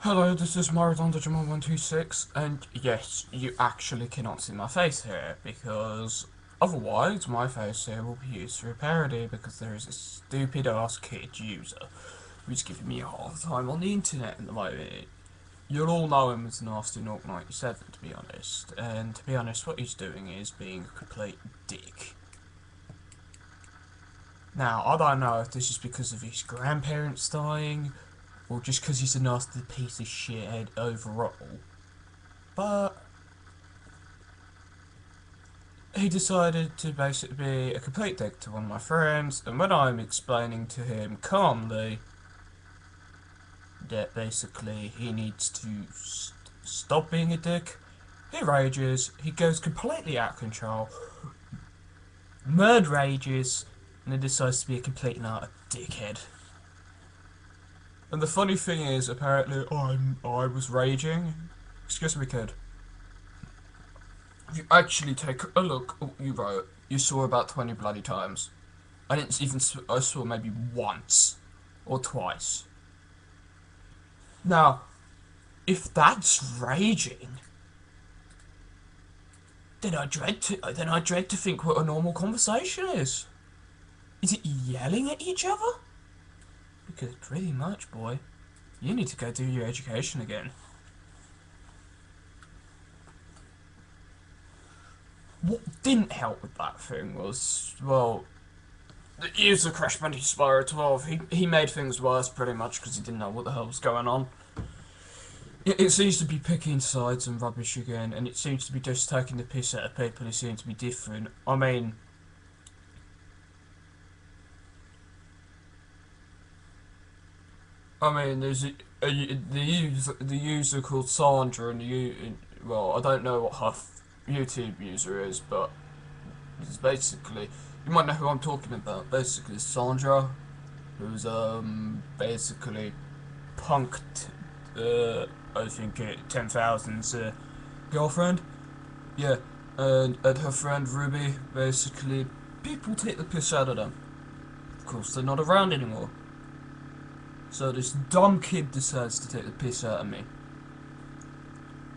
Hello, this is Maradon126, and yes, you actually cannot see my face here, because otherwise my face here will be used for a parody, because there is a stupid ass kid user who's giving me a hard time on the internet at the moment. You'll all know him as Nasty Naught 97, to be honest, and to be honest, what he's doing is being a complete dick. Now, I don't know if this is because of his grandparents dying, or just because he's a nasty piece of shit overall. But he decided to basically be a complete dick to one of my friends, and when I'm explaining to him calmly that basically he needs to stop being a dick, he rages, he goes completely out of control, murd rages, and then decides to be a complete and utter dickhead. And the funny thing is, apparently, I was raging. Excuse me, kid. If you actually take a look at what you wrote, you saw about 20 bloody times. I didn't even. I saw maybe once or twice. Now, if that's raging, then I dread to think what a normal conversation is. Is it yelling at each other? Because pretty much, boy, you need to go do your education again. What didn't help with that thing was, well, the user Crash Bandicoot Spyro 12, he made things worse pretty much because he didn't know what the hell was going on. It seems to be picking sides and rubbish again, and it seems to be just taking the piss out of people who seem to be different. I mean, there's the user called Sandra, and well, I don't know what her YouTube user is, but it's basically, you might know who I'm talking about. Basically, Sandra, who's basically punked, I think 10,000's girlfriend. Yeah, and her friend Ruby. Basically, people take the piss out of them. Of course, they're not around anymore. So this dumb kid decides to take the piss out of me.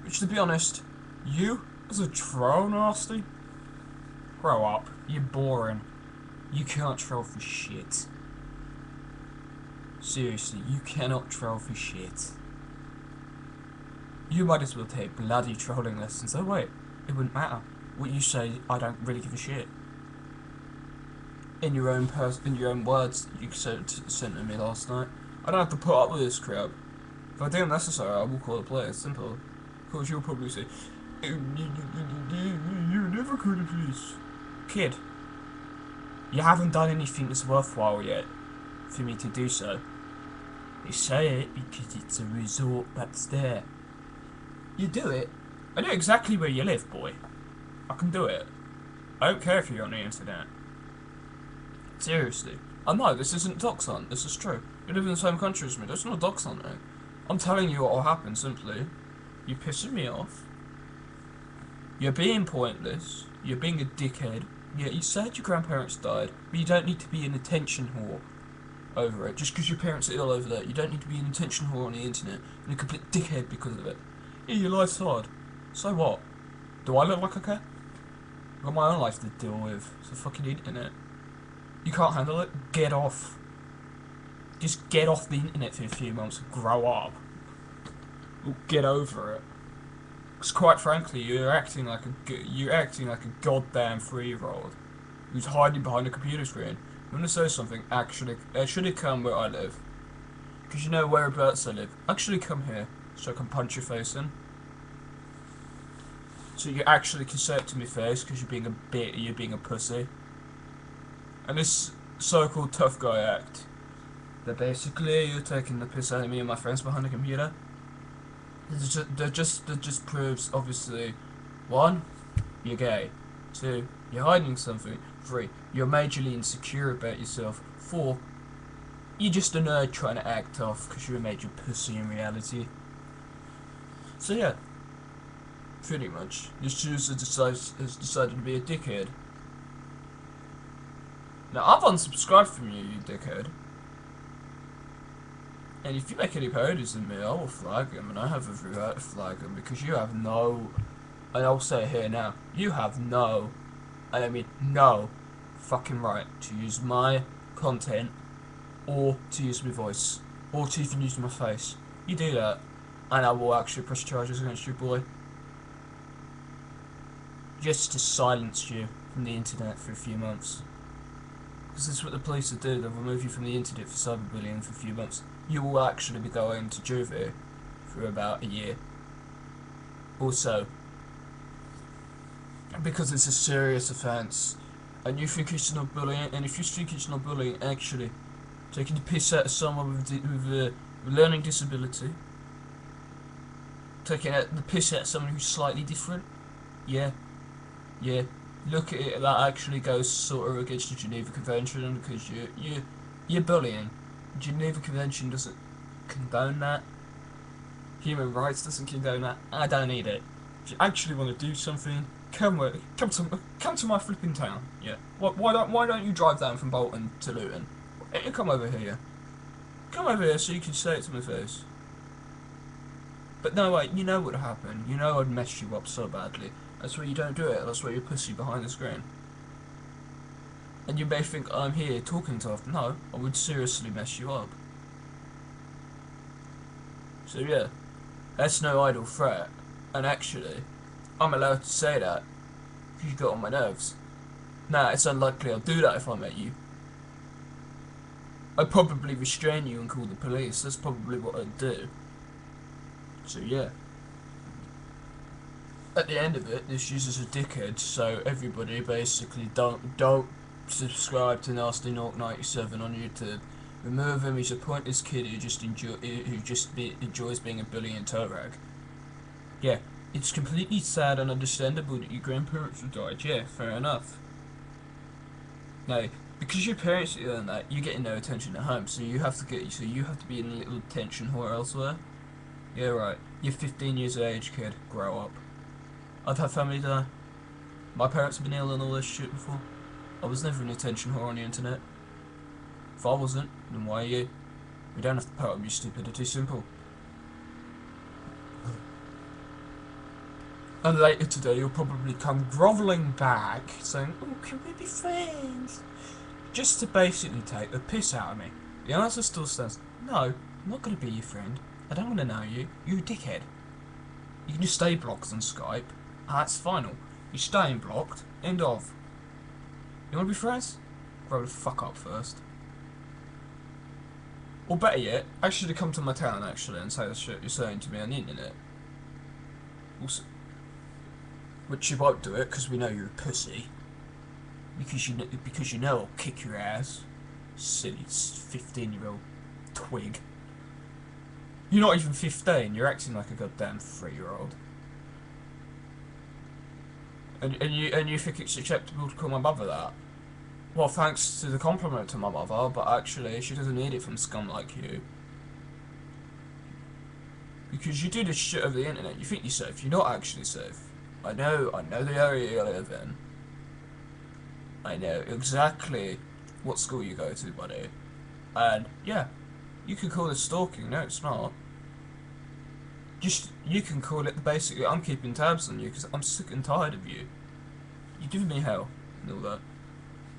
Which, to be honest, you, as a troll nasty, grow up. You're boring. You can't troll for shit. Seriously, you cannot troll for shit. You might as well take bloody trolling lessons. Oh wait, it wouldn't matter. What you say, I don't really give a shit. In your own words, you sent to me last night. I don't have to put up with this crap. If I deem necessary, I will call it play. It's simple. Of course, you'll probably say, "You're never going to please." Kid, you haven't done anything that's worthwhile yet for me to do so. They say it because it's a resort that's there. You do it. I know exactly where you live, boy. I can do it. I don't care if you're on the internet. Seriously. I know, this isn't dox hunt, this is true. You live in the same country as me, that's not dox hunting. I'm telling you what will happen, simply. You're pissing me off. You're being pointless. You're being a dickhead. Yeah, you said your grandparents died, but you don't need to be an attention whore over it. Just because your parents are ill over that, you don't need to be an attention whore on the internet and a complete dickhead because of it. Yeah, your life's hard. So what? Do I look like I care? I've got my own life to deal with. It's the fucking internet. You can't handle it? Get off. Just get off the internet for a few months and grow up. Or get over it. Because quite frankly, you're acting like a goddamn 3-year-old who's hiding behind a computer screen. I'm gonna say something. Actually come where I live. Because you know whereabouts I live. Actually come here so I can punch your face in. So you actually can say it to my face because you're being a pussy. And this so-called tough guy act, that basically you're taking the piss out of me and my friends behind the computer. That just proves, obviously, 1, you're gay. 2, you're hiding something. 3, you're majorly insecure about yourself. 4, you're just a nerd trying to act off because you're a major pussy in reality. So yeah, pretty much, this user has decided to be a dickhead. Now, I've unsubscribed from you, you dickhead. And if you make any parodies of me, I will flag them, and I have every right to flag them, because you have no, and I'll say it here now, you have no, and I mean no, fucking right to use my content, or to use my voice, or to even use my face. You do that, and I will actually press charges against you, boy. Just to silence you from the internet for a few months. Because that's what the police will do, they'll remove you from the internet for cyberbullying for a few months. You will actually be going to juvie for about a year. Also, because it's a serious offence, and you think it's not bullying, and if you think it's not bullying, actually, taking the piss out of someone with a learning disability, taking the piss out of someone who's slightly different, yeah, look at it, that actually goes sort of against the Geneva Convention, because you're bullying. The Geneva Convention doesn't condone that. Human rights doesn't condone that. I don't need it. If you actually want to do something, come to my flipping town. Yeah. Why don't you drive down from Bolton to Luton? You come over here. Come over here so you can say it to my face. But no, wait, you know what would happen. You know I'd mess you up so badly. That's why you don't do it. That's why you're pussy behind the screen. And you may think I'm here talking tough. No, I would seriously mess you up. So yeah, that's no idle threat. And actually, I'm allowed to say that if you got on my nerves. Nah, it's unlikely I'll do that if I met you. I'd probably restrain you and call the police. That's probably what I'd do. So yeah. At the end of it, this user's a dickhead, so everybody basically don't subscribe to Nasty Nork 97 on YouTube. Remove him. He's a pointless kid who just enjoys being a bully and toe rag. Yeah, it's completely sad and understandable that your grandparents have died. Yeah, fair enough. Now, because your parents are doing that, you're getting no attention at home, so you have to be in a little attention whore elsewhere. Yeah, right. You're 15 years of age, kid. Grow up. I've had family die. My parents have been ill and all this shit before. I was never an attention whore on the internet. If I wasn't, then why are you? We don't have to put up your stupidity, simple. And later today you'll probably come grovelling back, saying, oh, can we be friends? Just to basically take the piss out of me. The answer still stands, no, I'm not going to be your friend. I don't want to know you. You're a dickhead. You can just stay blocked on Skype. That's final. You're staying blocked. End of. You want to be friends? Grow the fuck up first. Or better yet, actually come to my town actually and say the shit you're saying to me on the internet. Also, which you won't do it because we know you're a pussy. Because you know I'll kick your ass. Silly 15-year-old twig. You're not even 15. You're acting like a goddamn 3-year-old. And you think it's acceptable to call my mother that? Well, thanks to the compliment to my mother, but actually she doesn't need it from scum like you. Because you do this shit over the internet, you think you're safe, you're not actually safe. I know the area you live in. I know exactly what school you go to, buddy. And, yeah, you can call it stalking, no it's not. You can call it basically, I'm keeping tabs on you because I'm sick and tired of you. You're giving me hell and all that.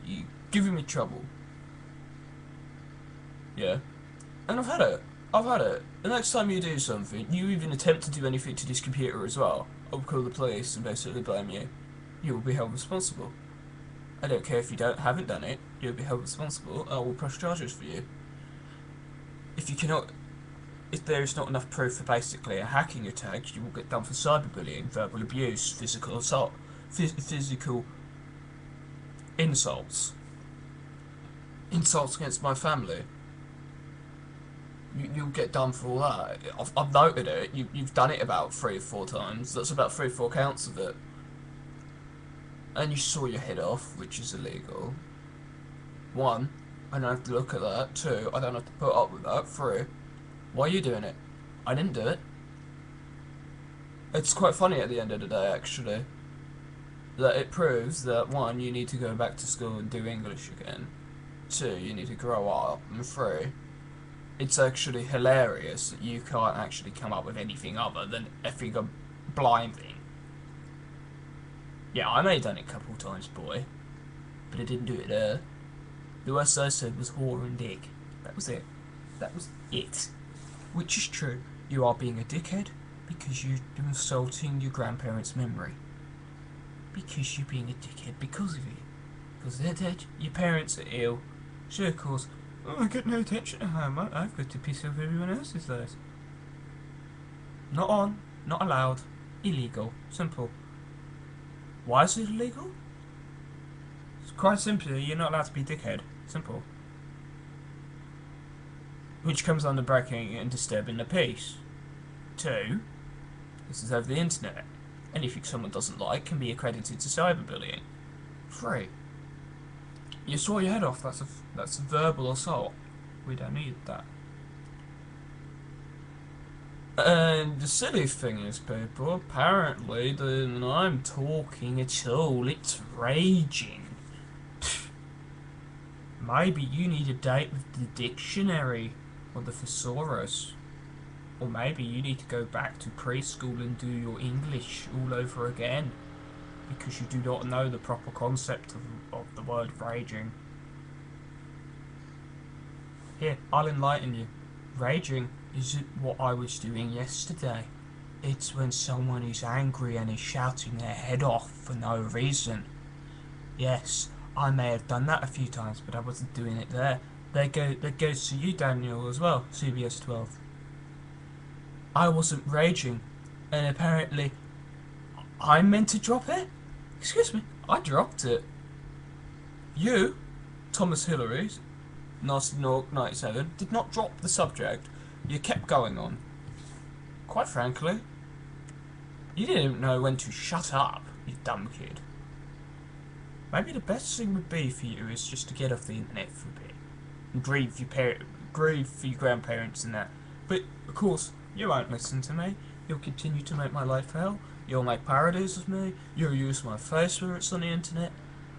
You're giving me trouble. Yeah. And I've had it. The next time you do something, you even attempt to do anything to this computer as well, I'll call the police and basically blame you. You will be held responsible. I don't care if you haven't done it, you'll be held responsible, I will press charges for you. If there is not enough proof for basically a hacking attack, you will get done for cyberbullying, verbal abuse, physical assault, physical insults. Insults against my family. You'll get done for all that. I've noted it. You've done it about 3 or 4 times. That's about 3 or 4 counts of it. And you saw your head off, which is illegal. 1, I don't have to look at that. 2, I don't have to put up with that. 3, why are you doing it? I didn't do it. It's quite funny at the end of the day, actually. That it proves that 1, you need to go back to school and do English again. 2, you need to grow up. And 3, it's actually hilarious that you can't actually come up with anything other than effing a blind thing. Yeah, I may have done it a couple times, boy, but I didn't do it there. The worst I said was whore and dick. That was it. That was it. Which is true. You are being a dickhead because you're insulting your grandparents' memory. Because you're being a dickhead because of it. Because they're dead. Your parents are ill. Sure, of course. Oh, I get no attention at home. I've got to piss off everyone else's lives. Not on. Not allowed. Illegal. Simple. Why is it illegal? It's quite simply, you're not allowed to be a dickhead. Simple. Which comes under breaking and disturbing the peace. 2. This is over the internet. Anything someone doesn't like can be accredited to cyberbullying. 3. You saw your head off. That's a verbal assault. We don't need that. And the silly thing is, people, apparently, when I'm talking at all, it's raging. Maybe you need a date with the dictionary or the thesaurus. Or maybe you need to go back to preschool and do your English all over again. Because you do not know the proper concept of the word raging. Here, I'll enlighten you. Raging isn't what I was doing yesterday. It's when someone is angry and is shouting their head off for no reason. Yes, I may have done that a few times, but I wasn't doing it there. That goes to you, Daniel, as well, CBS 12. I wasn't raging, and apparently I meant to drop it? Excuse me, I dropped it. You, Thomas Hillary, Nasty Nork 97, did not drop the subject. You kept going on. Quite frankly, you didn't know when to shut up, you dumb kid. Maybe the best thing would be for you is just to get off the internet for a bit. And grieve for your grandparents and that. But, of course, you won't listen to me. You'll continue to make my life hell. You'll make parodies of me. You'll use my face where it's on the internet.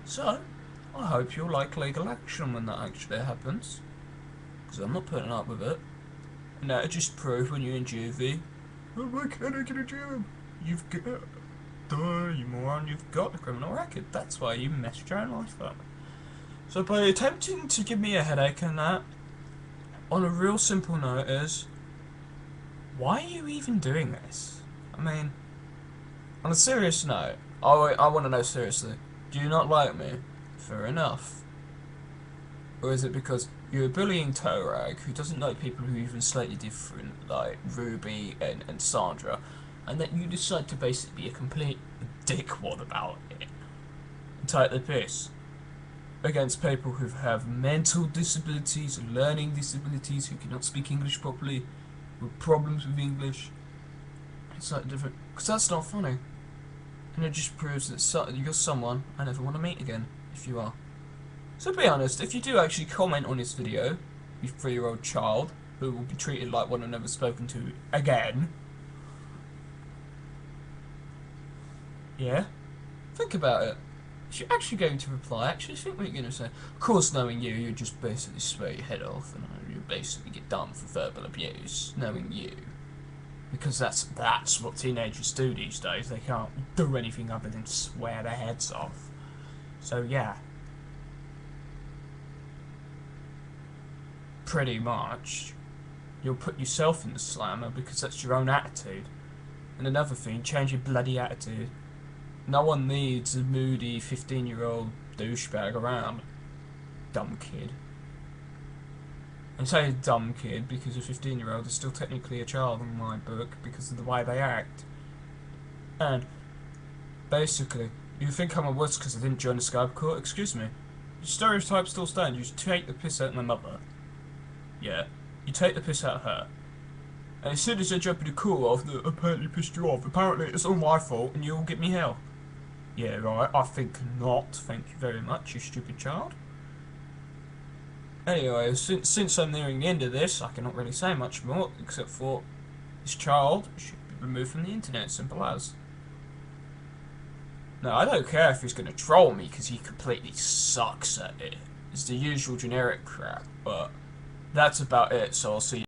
So, I hope you'll like legal action when that actually happens. Because I'm not putting up with it. And that'll just prove when you're in juvie. Oh, why can't I get a job? You've got... Duh, you moron, you've got a criminal record. That's why you messed your own life up. So by attempting to give me a headache and that, on a real simple note is, why are you even doing this? I mean, on a serious note, I want to know seriously, do you not like me? Fair enough. Or is it because you're a bullying toe rag who doesn't like people who are even slightly different, like Ruby and Sandra, and that you decide to basically be a complete dickwad about it and take the piss against people who have mental disabilities, learning disabilities, who cannot speak English properly, with problems with English? It's like different, because that's not funny, and it just proves that you're someone I never want to meet again, if you are. So be honest, if you do actually comment on this video, you 3-year-old child, who will be treated like one I've never spoken to again, yeah, think about it. If you're actually going to reply, actually think what you're going to say. Of course, knowing you, you just basically swear your head off and you basically get done for verbal abuse, knowing you. Because that's what teenagers do these days. They can't do anything other than swear their heads off. So yeah. Pretty much. You'll put yourself in the slammer because that's your own attitude. And another thing, change your bloody attitude. No one needs a moody 15-year-old douchebag around. Dumb kid. I say dumb kid because a 15-year-old is still technically a child in my book because of the way they act. And basically, you think I'm a wuss because I didn't join the Skype call? Excuse me. Your stereotypes still stand. You take the piss out of my mother. Yeah. You take the piss out of her. And as soon as I jump in the call after apparently pissed you off, apparently it's all my fault and you'll get me hell. Yeah, right, I think not. Thank you very much, you stupid child. Anyway, since I'm nearing the end of this, I cannot really say much more, except for this child should be removed from the internet, simple as. No, I don't care if he's going to troll me, because he completely sucks at it. It's the usual generic crap, but that's about it. So I'll see you.